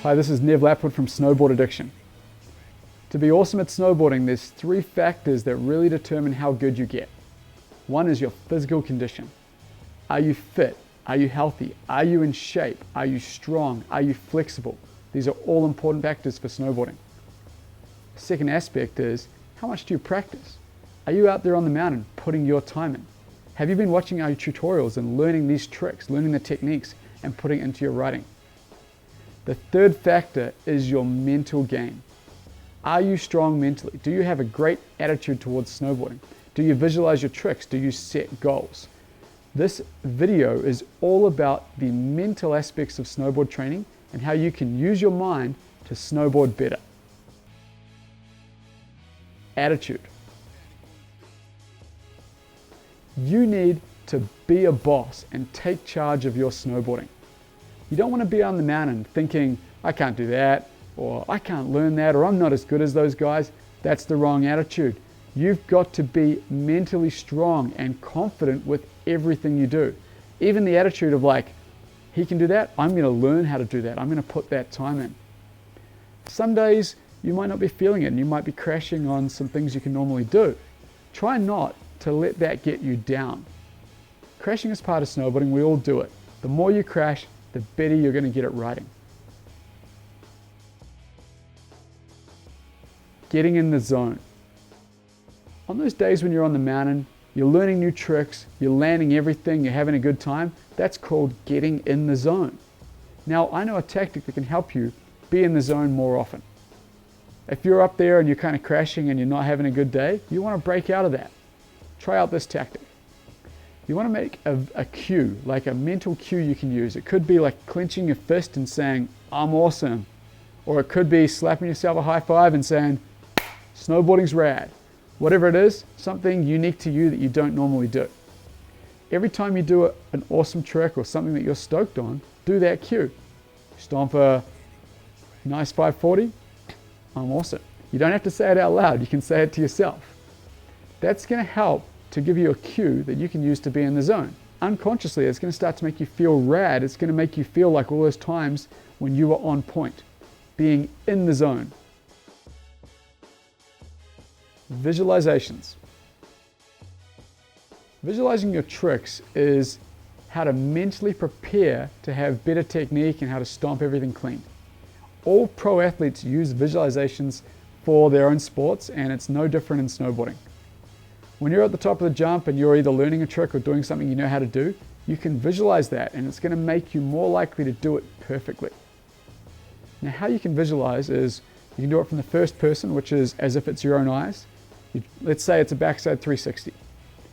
Hi, this is Nev Lapwood from Snowboard Addiction. To be awesome at snowboarding, there's 3 factors that really determine how good you get. One is your physical condition. Are you fit? Are you healthy? Are you in shape? Are you strong? Are you flexible? These are all important factors for snowboarding. The second aspect is, how much do you practice? Are you out there on the mountain putting your time in? Have you been watching our tutorials and learning these tricks, learning the techniques and putting it into your riding? The third factor is your mental game. Are you strong mentally? Do you have a great attitude towards snowboarding? Do you visualize your tricks? Do you set goals? This video is all about the mental aspects of snowboard training and how you can use your mind to snowboard better. Attitude. You need to be a boss and take charge of your snowboarding. You don't want to be on the mountain thinking, I can't do that, or I can't learn that, or I'm not as good as those guys. That's the wrong attitude. You've got to be mentally strong and confident with everything you do. Even the attitude of like, he can do that, I'm going to learn how to do that. I'm going to put that time in. Some days you might not be feeling it and you might be crashing on some things you can normally do. Try not to let that get you down. Crashing is part of snowboarding, we all do it. The more you crash, the better you're going to get at riding. Getting in the zone. On those days when you're on the mountain, you're learning new tricks, you're landing everything, you're having a good time, that's called getting in the zone. Now, I know a tactic that can help you be in the zone more often. If you're up there and you're kind of crashing and you're not having a good day, you want to break out of that. Try out this tactic. You want to make a cue, like a mental cue you can use. It could be like clenching your fist and saying, I'm awesome. Or it could be slapping yourself a high five and saying, snowboarding's rad. Whatever it is, something unique to you that you don't normally do. Every time you do an awesome trick or something that you're stoked on, do that cue. Stomp a nice 540, I'm awesome. You don't have to say it out loud, you can say it to yourself. That's going to help to give you a cue that you can use to be in the zone. Unconsciously, it's going to start to make you feel rad. It's going to make you feel like all those times when you were on point, being in the zone. Visualizations. Visualizing your tricks is how to mentally prepare to have better technique and how to stomp everything clean. All pro athletes use visualizations for their own sports, and it's no different in snowboarding. When you're at the top of the jump and you're either learning a trick or doing something you know how to do, you can visualize that and it's going to make you more likely to do it perfectly. Now, how you can visualize is you can do it from the first person, which is as if it's your own eyes. Let's say it's a backside 360.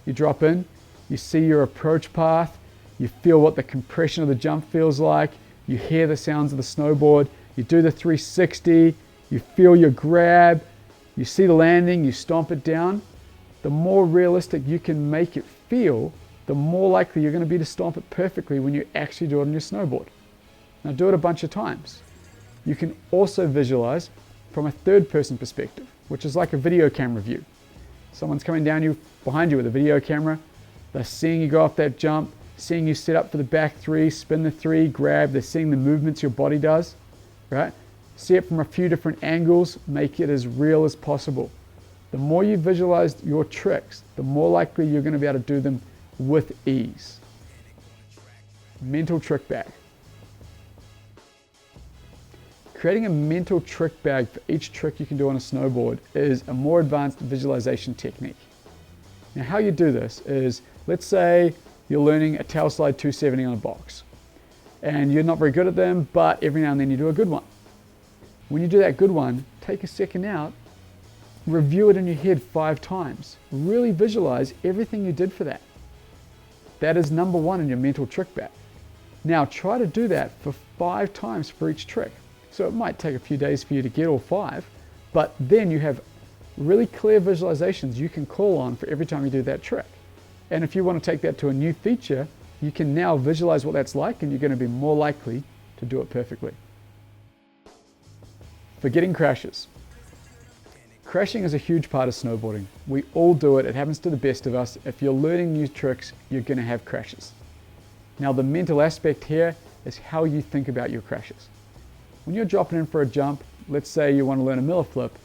You drop in, you see your approach path, you feel what the compression of the jump feels like, you hear the sounds of the snowboard, you do the 360, you feel your grab, you see the landing, you stomp it down. The more realistic you can make it feel, the more likely you're going to be to stomp it perfectly when you actually do it on your snowboard. Now do it a bunch of times. You can also visualize from a third person perspective, which is like a video camera view. Someone's coming down behind you with a video camera, they're seeing you go off that jump, seeing you set up for the back 3, spin the 3, grab, they're seeing the movements your body does, right? See it from a few different angles, make it as real as possible. The more you visualize your tricks, the more likely you're going to be able to do them with ease. Mental trick bag. Creating a mental trick bag for each trick you can do on a snowboard is a more advanced visualization technique. Now, how you do this is, let's say you're learning a tail slide 270 on a box and you're not very good at them, but every now and then you do a good one. When you do that good one, take a second out, review it in your head 5 times. Really visualize everything you did for that. That is number 1 in your mental trick bag. Now try to do that for 5 times for each trick. So it might take a few days for you to get all 5, but then you have really clear visualizations you can call on for every time you do that trick. And if you want to take that to a new feature, you can now visualize what that's like and you're going to be more likely to do it perfectly. Forgetting crashes. Crashing is a huge part of snowboarding. We all do it. It happens to the best of us. If you're learning new tricks, you're going to have crashes. Now, the mental aspect here is how you think about your crashes. When you're dropping in for a jump, let's say you want to learn a Miller flip,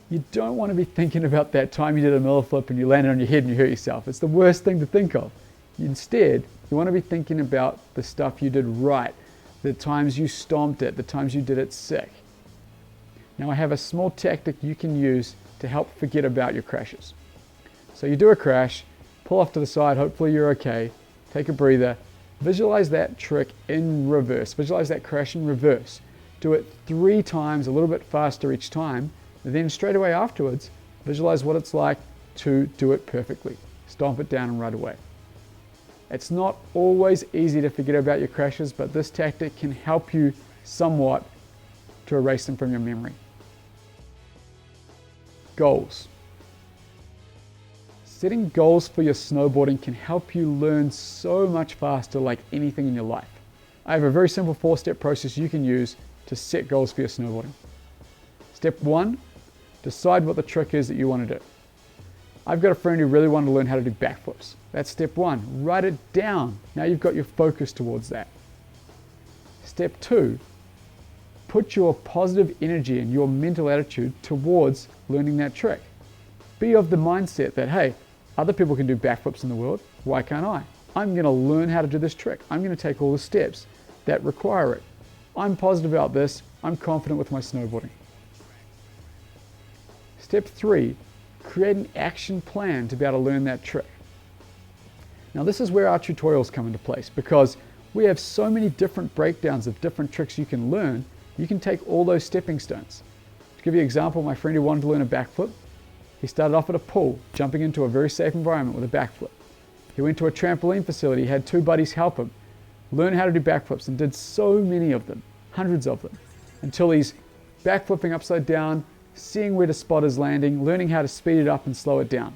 you don't want to be thinking about that time you did a Miller flip and you landed on your head and you hurt yourself. It's the worst thing to think of. Instead, you want to be thinking about the stuff you did right, the times you stomped it, the times you did it sick. Now I have a small tactic you can use to help forget about your crashes. So you do a crash, pull off to the side, hopefully you're okay, take a breather, visualize that trick in reverse, visualize that crash in reverse. Do it 3 times, a little bit faster each time, and then straight away afterwards, visualize what it's like to do it perfectly. Stomp it down and right away. It's not always easy to forget about your crashes, but this tactic can help you somewhat to erase them from your memory. Goals. Setting goals for your snowboarding can help you learn so much faster, like anything in your life. I have a very simple 4-step process you can use to set goals for your snowboarding. Step 1, decide what the trick is that you want to do. I've got a friend who really wanted to learn how to do backflips. That's step 1. Write it down. Now you've got your focus towards that. Step 2, put your positive energy and your mental attitude towards learning that trick. Be of the mindset that, hey, other people can do backflips in the world. Why can't I? I'm going to learn how to do this trick. I'm going to take all the steps that require it. I'm positive about this. I'm confident with my snowboarding. Step 3, create an action plan to be able to learn that trick. Now this is where our tutorials come into place, because we have so many different breakdowns of different tricks you can learn. You can take all those stepping stones. To give you an example, my friend who wanted to learn a backflip, he started off at a pool, jumping into a very safe environment with a backflip. He went to a trampoline facility, had 2 buddies help him, learn how to do backflips, and did so many of them, hundreds of them, until he's backflipping upside down, seeing where to spot his landing, learning how to speed it up and slow it down.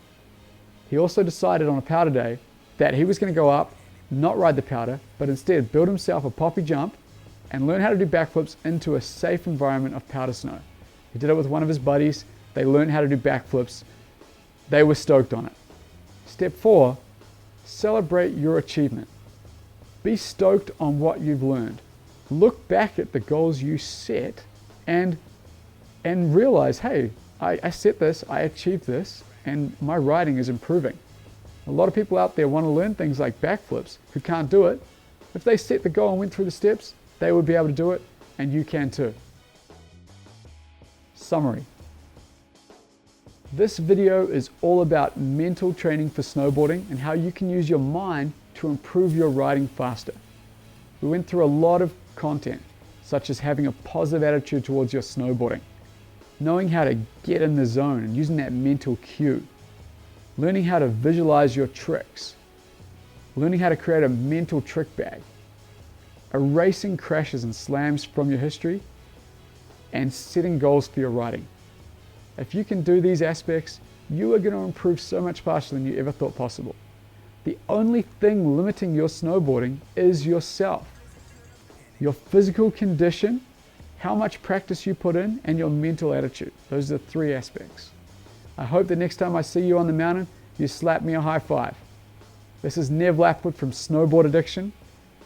He also decided on a powder day that he was going to go up, not ride the powder, but instead build himself a poppy jump and learn how to do backflips into a safe environment of powder snow. He did it with one of his buddies. They learned how to do backflips. They were stoked on it. Step 4, celebrate your achievement. Be stoked on what you've learned. Look back at the goals you set and realize, hey, I set this, I achieved this, and my riding is improving. A lot of people out there want to learn things like backflips who can't do it. If they set the goal and went through the steps, they would be able to do it, and you can too. Summary. This video is all about mental training for snowboarding and how you can use your mind to improve your riding faster. We went through a lot of content, such as having a positive attitude towards your snowboarding, knowing how to get in the zone and using that mental cue, learning how to visualize your tricks, learning how to create a mental trick bag, erasing crashes and slams from your history, and setting goals for your riding. If you can do these aspects, you are going to improve so much faster than you ever thought possible. The only thing limiting your snowboarding is yourself. Your physical condition, how much practice you put in, and your mental attitude. Those are the 3 aspects. I hope that next time I see you on the mountain, you slap me a high five. This is Nev Lapwood from Snowboard Addiction.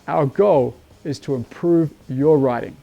Our goal is to improve your riding.